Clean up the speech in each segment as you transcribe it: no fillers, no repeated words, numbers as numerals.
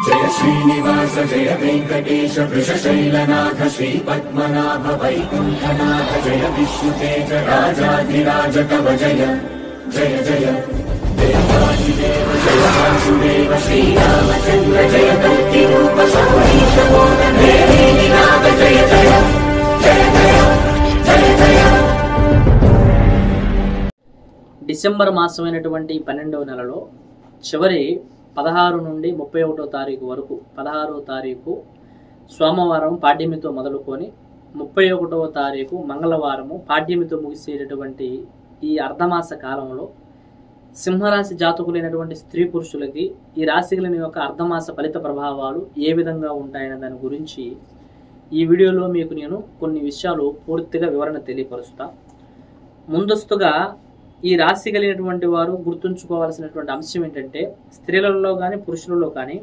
जय श्रीनिवास जय वेंकटेश वृषशैलनाथ श्रीपद्मनाभ वैकुंठनाथ जय विष्णुतेज राजाधिराज तव जय जय जय देवादिदेव जय वासुदेव श्रीरामचंद्र जय कल्किरूप शौरीश मोदन देवीनाथ जय जय जय जय जय जय। డిసెంబర్ మాసమైనటువంటి 12వ నెలలో చివరి 16 నుండి 31వ తారీఖు వరకు 16వ తారీఖు సోమవారం పాడ్యమితో మొదలుకొని 31వ తారీఖు మంగళవారము పాడ్యమితో ముగిసేటటువంటి ఈ అర్ధమాస కాలంలో సింహరాశి జాతకులైనటువంటి స్త్రీ పురుషులకి ఈ రాశిగలని యొక్క అర్ధమాస ఫలిత ప్రభావాలు ఏ విధంగా ఉంటాయనే దాని గురించి ఈ వీడియోలో మీకు నేను కొన్ని విషయాలు పూర్తిగా వివరణ తెలియపరుస్తా. ముందస్తుగా ఈ రాశి కలిగినటువంటి వారు గుర్తుంచుకోవాల్సినటువంటి అంశం ఏంటంటే స్త్రీలలో కానీ పురుషులలో కానీ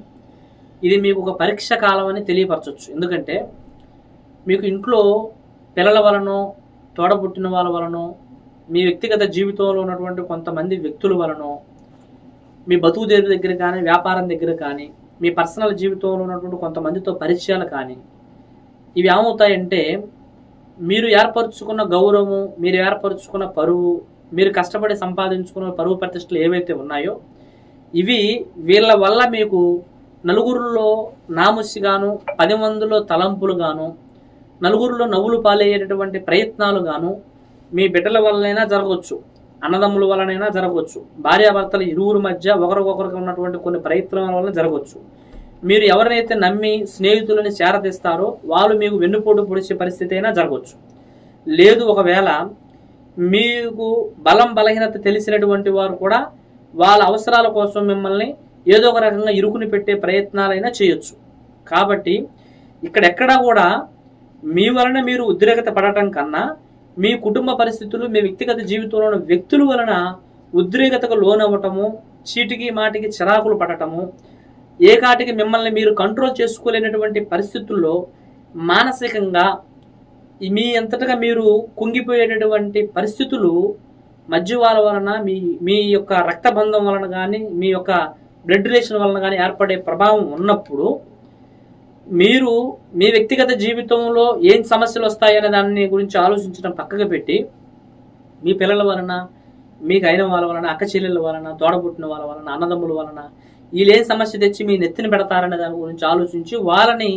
ఇది మీకు ఒక పరీక్ష కాలం అని తెలియపరచవచ్చు. ఎందుకంటే మీకు ఇంట్లో పిల్లల వలనో తోడబుట్టిన వాళ్ళ వలనో మీ వ్యక్తిగత జీవితంలో ఉన్నటువంటి కొంతమంది వ్యక్తుల వలనో మీ బతుకు దగ్గర కానీ వ్యాపారం దగ్గర కానీ మీ పర్సనల్ జీవితంలో ఉన్నటువంటి కొంతమందితో పరిచయాలు కానీ ఇవి ఏమవుతాయంటే మీరు ఏర్పరచుకున్న గౌరవము, మీరు ఏర్పరచుకున్న పరువు, మీరు కష్టపడి సంపాదించుకున్న పరువు ప్రతిష్టలు ఏవైతే ఉన్నాయో ఇవి వీళ్ళ వల్ల మీకు నలుగురిలో నాముసిగాను 10 మందిలో తలంపులుగాను నలుగురిలో నవ్వులు పాలయ్యేటటువంటి ప్రయత్నాలు గాను మీ బిడ్డల వల్లనైనా జరగవచ్చు, అన్నదమ్ముల వలనైనా జరగవచ్చు, భార్యాభర్తల ఇరువురు మధ్య ఒకరికొకరికి ఉన్నటువంటి కొన్ని ప్రయత్నాల వల్ల జరగవచ్చు. మీరు ఎవరినైతే నమ్మి స్నేహితులని చేరదీస్తారో వాళ్ళు మీకు వెన్నుపోటు పొడిచే పరిస్థితి అయినా జరగవచ్చు. లేదు ఒకవేళ మీకు బలహీనత తెలిసినటువంటి వారు కూడా వాళ్ళ అవసరాల కోసం మిమ్మల్ని ఏదో ఒక రకంగా ఇరుకుని పెట్టే ప్రయత్నాలైనా చేయొచ్చు. కాబట్టి ఇక్కడెక్కడా కూడా మీ వలన మీరు ఉద్రేకత పడటం కన్నా మీ కుటుంబ పరిస్థితులు, మీ వ్యక్తిగత జీవితంలో ఉన్న వ్యక్తుల వలన ఉద్రేకతకు లోనవ్వటము, చీటికి మాటికి చిరాకులు పడటము, ఏకాటికి మిమ్మల్ని మీరు కంట్రోల్ చేసుకోలేనటువంటి పరిస్థితుల్లో మానసికంగా మీ అంతటగా మీరు కుంగిపోయేటటువంటి పరిస్థితులు మధ్య వాళ్ళ వలన మీ యొక్క రక్తబంధం వలన కానీ మీ యొక్క బ్లడ్ రిలేషన్ వలన కానీ ఏర్పడే ప్రభావం ఉన్నప్పుడు మీరు మీ వ్యక్తిగత జీవితంలో ఏం సమస్యలు వస్తాయనే దాన్ని గురించి ఆలోచించడం పక్కకు పెట్టి మీ పిల్లల వలన, మీకు అయిన వాళ్ళ వలన, అక్క చెల్లెళ్ళ వలన, తోడబుట్టిన వాళ్ళ వలన, అన్నదమ్ముల వలన వీళ్ళు ఏం సమస్య తెచ్చి మీ నెత్తిని పెడతారనే దాని గురించి ఆలోచించి వాళ్ళని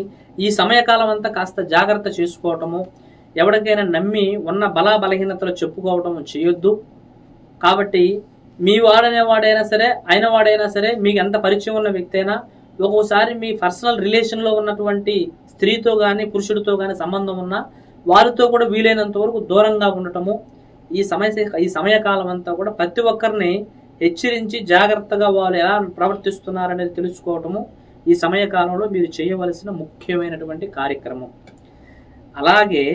ఈ సమయకాలం అంతా కాస్త జాగ్రత్త చేసుకోవటము, ఎవరికైనా నమ్మి ఉన్న బలహీనతలు చెప్పుకోవటం చేయొద్దు. కాబట్టి మీ వాడైనా సరే అయిన వాడైనా సరే మీకు ఎంత పరిచయం ఉన్న వ్యక్తి అయినా ఒక్కోసారి మీ పర్సనల్ రిలేషన్లో ఉన్నటువంటి స్త్రీతో కానీ పురుషుడితో కానీ సంబంధం ఉన్న వారితో కూడా వీలైనంత వరకు దూరంగా ఉండటము, ఈ సమయకాలం అంతా కూడా ప్రతి ఒక్కరిని హెచ్చరించి జాగ్రత్తగా వాళ్ళు ఎలా ప్రవర్తిస్తున్నారనేది తెలుసుకోవటము ఈ సమయకాలంలో మీరు చేయవలసిన ముఖ్యమైనటువంటి కార్యక్రమం. అలాగే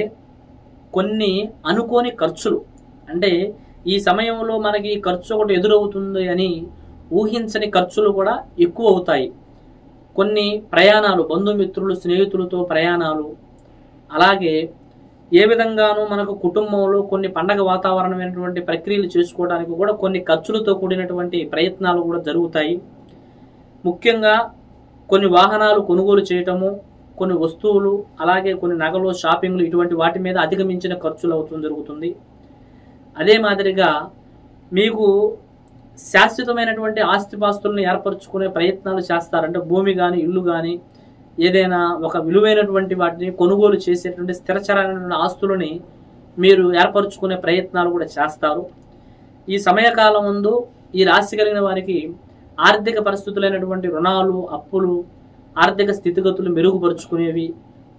కొన్ని అనుకోని ఖర్చులు, అంటే ఈ సమయంలో మనకి ఖర్చు ఒకటి ఎదురవుతుంది అని ఊహించని ఖర్చులు కూడా ఎక్కువ అవుతాయి. కొన్ని ప్రయాణాలు, బంధుమిత్రులు స్నేహితులతో ప్రయాణాలు, అలాగే ఏ విధంగానూ మనకు కుటుంబంలో కొన్ని పండగ వాతావరణమైనటువంటి ప్రక్రియలు చేసుకోవడానికి కూడా కొన్ని ఖర్చులతో కూడినటువంటి ప్రయత్నాలు కూడా జరుగుతాయి. ముఖ్యంగా కొన్ని వాహనాలు కొనుగోలు చేయటము, కొన్ని వస్తువులు, అలాగే కొన్ని నగలు, షాపింగ్లు ఇటువంటి వాటి మీద అధిగమించిన ఖర్చులు అవుతుంది జరుగుతుంది. అదే మాదిరిగా మీకు శాశ్వతమైనటువంటి ఆస్తిపాస్తులను ఏర్పరచుకునే ప్రయత్నాలు చేస్తారంటే భూమి కానీ ఇల్లు కానీ ఏదైనా ఒక విలువైనటువంటి వాటిని కొనుగోలు చేసేటువంటి స్థిరచరమైనటువంటి ఆస్తులని మీరు ఏర్పరచుకునే ప్రయత్నాలు కూడా చేస్తారు. ఈ సమయకాలం ముందు ఈ రాశి కలిగిన వారికి ఆర్థిక పరిస్థితులైనటువంటి రుణాలు, అప్పులు, ఆర్థిక స్థితిగతులు మెరుగుపరుచుకునేవి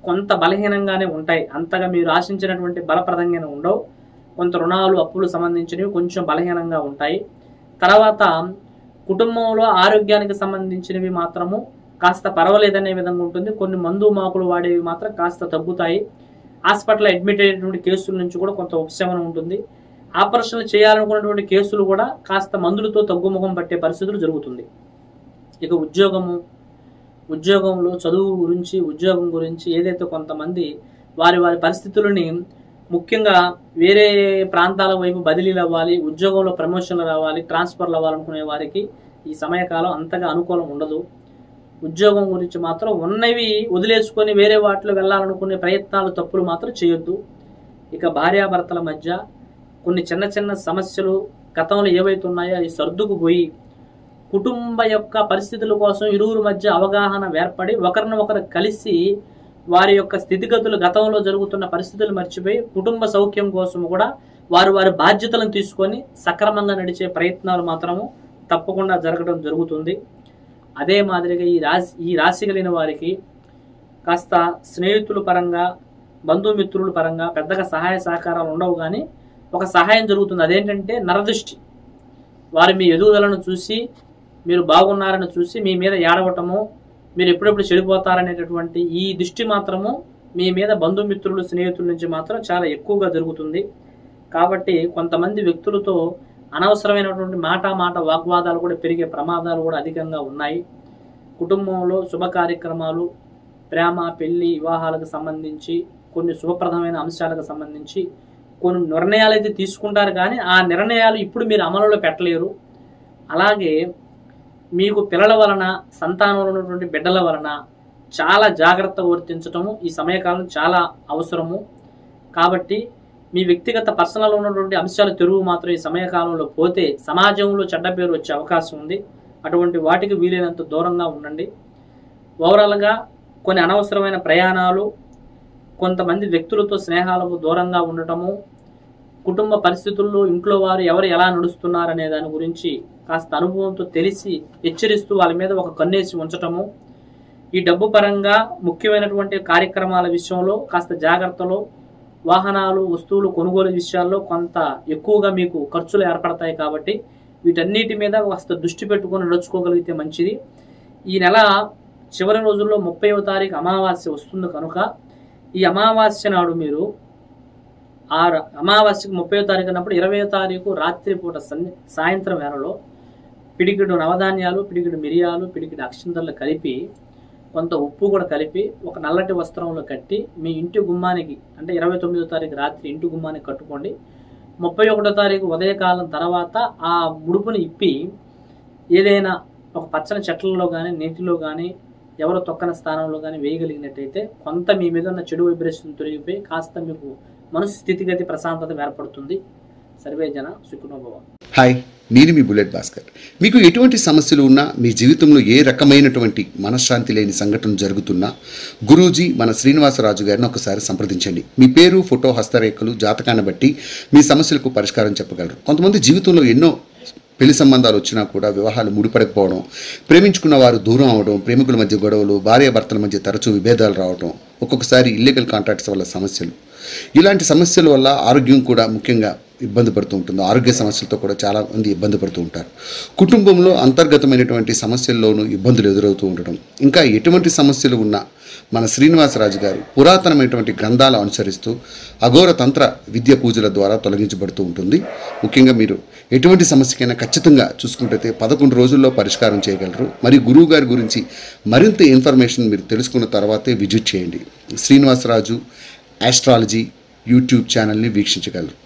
కొంత బలహీనంగానే ఉంటాయి. అంతగా మీరు ఆశించినటువంటి బలప్రదంగానే ఉండవు. కొంత రుణాలు, అప్పులు సంబంధించినవి కొంచెం బలహీనంగా ఉంటాయి. తర్వాత కుటుంబంలో ఆరోగ్యానికి సంబంధించినవి మాత్రము కాస్త పర్వాలేదనే విధంగా ఉంటుంది. కొన్ని మందు మాకులు వాడేవి మాత్రం కాస్త తగ్గుతాయి. హాస్పిటల్ అడ్మిట్ అయినటువంటి కేసుల నుంచి కూడా కొంత ఉపశమనం ఉంటుంది. ఆపరేషన్లు చేయాలనుకున్నటువంటి కేసులు కూడా కాస్త మందులతో తగ్గుముఖం పట్టే పరిస్థితులు జరుగుతుంది. ఇక ఉద్యోగంలో చదువు గురించి, ఉద్యోగం గురించి ఏదైతే కొంతమంది వారి పరిస్థితులని ముఖ్యంగా వేరే ప్రాంతాల వైపు బదిలీలు అవ్వాలి, ఉద్యోగంలో ప్రమోషన్లు రావాలి, ట్రాన్స్ఫర్లు అవ్వాలనుకునే వారికి ఈ సమయకాలం అంతగా అనుకూలం ఉండదు. ఉద్యోగం గురించి మాత్రం ఉన్నవి వదిలేసుకొని వేరే వాటిలో వెళ్ళాలనుకునే ప్రయత్నాలు, తప్పులు మాత్రం చేయొద్దు. ఇక భార్యాభర్తల మధ్య కొన్ని చిన్న చిన్న సమస్యలు గతంలో ఏవైతే ఉన్నాయో అవి సర్దుకుపోయి కుటుంబ యొక్క పరిస్థితుల కోసం ఇరువురు మధ్య అవగాహన ఏర్పడి ఒకరినొకరు కలిసి వారి యొక్క స్థితిగతులు, గతంలో జరుగుతున్న పరిస్థితులు మర్చిపోయి కుటుంబ సౌఖ్యం కోసం కూడా వారి వారి బాధ్యతలను తీసుకొని సక్రమంగా నడిచే ప్రయత్నాలు మాత్రము తప్పకుండా జరగడం జరుగుతుంది. అదే మాదిరిగా ఈ రాశి కలిగిన వారికి కాస్త స్నేహితుల పరంగా, బంధుమిత్రుల పరంగా పెద్దగా సహాయ సహకారాలు ఉండవు, కానీ ఒక సహాయం జరుగుతుంది. అదేంటంటే నరదృష్టి. వారు మీ ఎదుగుదలను చూసి, మీరు బాగున్నారని చూసి మీ మీద ఏడవటము, మీరు ఎప్పుడెప్పుడు చెడిపోతారనేటటువంటి ఈ దృష్టి మాత్రము మీ మీద బంధుమిత్రులు, స్నేహితుల నుంచి మాత్రం చాలా ఎక్కువగా జరుగుతుంది. కాబట్టి కొంతమంది వ్యక్తులతో అనవసరమైనటువంటి మాట వాగ్వాదాలు కూడా పెరిగే ప్రమాదాలు కూడా అధికంగా ఉన్నాయి. కుటుంబంలో శుభ కార్యక్రమాలు, ప్రేమ, పెళ్లి, వివాహాలకు సంబంధించి కొన్ని శుభప్రదమైన అంశాలకు సంబంధించి కొన్ని నిర్ణయాలు అయితే తీసుకుంటారు, కానీ ఆ నిర్ణయాలు ఇప్పుడు మీరు అమలులో పెట్టలేరు. అలాగే మీకు పిల్లల వలన, సంతానంలో ఉన్నటువంటి బిడ్డల వలన చాలా జాగ్రత్తగా వర్తించటము ఈ సమయకాలం చాలా అవసరము. కాబట్టి మీ వ్యక్తిగత పర్సనల్ ఉన్నటువంటి అంశాలు తెరువు మాత్రం ఈ సమయకాలంలో పోతే సమాజంలో చెడ్డ పేరు వచ్చే అవకాశం ఉంది. అటువంటి వాటికి వీలైనంత దూరంగా ఉండండి. ఓవరాల్గా కొన్ని అనవసరమైన ప్రయాణాలు, కొంతమంది వ్యక్తులతో స్నేహాలకు దూరంగా ఉండటము, కుటుంబ పరిస్థితుల్లో ఇంట్లో వారు ఎవరు ఎలా నడుస్తున్నారు అనే దాని గురించి కాస్త అనుభవంతో తెలిసి హెచ్చరిస్తూ వాళ్ళ మీద ఒక కన్నేసి ఉంచటము, ఈ డబ్బు పరంగా ముఖ్యమైనటువంటి కార్యక్రమాల విషయంలో కాస్త జాగ్రత్తలో, వాహనాలు, వస్తువులు కొనుగోలు విషయాల్లో కొంత ఎక్కువగా మీకు ఖర్చులు ఏర్పడతాయి. కాబట్టి వీటన్నిటి మీద కాస్త దృష్టి పెట్టుకొని నడుచుకోగలిగితే మంచిది. ఈ నెల చివరి రోజుల్లో 30వ తారీఖు అమావాస్య వస్తుంది కనుక ఈ అమావాస్య నాడు మీరు అమావాస్యకు 30వ తారీఖు అన్నప్పుడు 20వ తారీఖు రాత్రిపూట సాయంత్రం వేళలో పిడికిడు నవధాన్యాలు, పిడికిడు మిరియాలు, పిడికిడు అక్షింతలు కలిపి, కొంత ఉప్పు కూడా కలిపి ఒక నల్లటి వస్త్రంలో కట్టి మీ ఇంటి గుమ్మానికి, అంటే 29వ తారీఖు రాత్రి ఇంటి గుమ్మానికి కట్టుకోండి. 31వ తారీఖు ఉదయకాలం తర్వాత ఆ ముడుపుని ఇప్పి ఏదైనా ఒక పచ్చని చెట్లలో కానీ, నీటిలో కానీ, ఎవరు తొక్కని స్థానంలో కానీ వేయగలిగినట్టయితే కొంత మీ మీద ఉన్న చెడు వైబ్రేషన్ తొలగిపోయి కాస్త మీకు మనసు స్థితిగతి, ప్రశాంతత ఏర్పడుతుంది. సర్వే జన సుఖినో భవ. హాయ్, నేను మీ బుల్లెట్ భాస్కర్. మీకు ఎటువంటి సమస్యలు ఉన్నా, మీ జీవితంలో ఏ రకమైనటువంటి మనశ్శాంతి లేని సంఘటన జరుగుతున్నా గురూజీ మన శ్రీనివాసరాజు గారిని ఒకసారి సంప్రదించండి. మీ పేరు, ఫోటో, హస్తరేఖలు, జాతకాన్ని బట్టి మీ సమస్యలకు పరిష్కారం చెప్పగలరు. కొంతమంది జీవితంలో ఎన్నో పెళ్లి సంబంధాలు వచ్చినా కూడా వివాహాలు ముడిపడకపోవడం, ప్రేమించుకున్న వారు దూరం అవడం, ప్రేమికుల మధ్య గొడవలు, భార్యాభర్తల మధ్య తరచూ విభేదాలు రావడం, ఒక్కొక్కసారి ఇల్లీగల్ కాంట్రాక్ట్స్ వల్ల సమస్యలు, ఇలాంటి సమస్యల వల్ల ఆరోగ్యం కూడా ముఖ్యంగా ఇబ్బంది పడుతూ ఉంటుంది. ఆరోగ్య సమస్యలతో కూడా చాలామంది ఇబ్బంది పడుతూ ఉంటారు. కుటుంబంలో అంతర్గతమైనటువంటి సమస్యల్లోనూ ఇబ్బందులు ఎదురవుతూ ఉండడం, ఇంకా ఎటువంటి సమస్యలు ఉన్నా మన శ్రీనివాసరాజు గారు పురాతనమైనటువంటి గ్రంథాలు అనుసరిస్తూ అఘోర తంత్ర విద్య పూజల ద్వారా తొలగించబడుతూ ఉంటుంది. ముఖ్యంగా మీరు ఎటువంటి సమస్యకైనా ఖచ్చితంగా చూసుకుంటే 11 రోజుల్లో పరిష్కారం చేయగలరు. మరి గురువు గారి గురించి మరింత ఇన్ఫర్మేషన్ మీరు తెలుసుకున్న తర్వాతే విజిట్ చేయండి. శ్రీనివాసరాజు ఆస్ట్రాలజీ యూట్యూబ్ ఛానల్ని వీక్షించగలరు.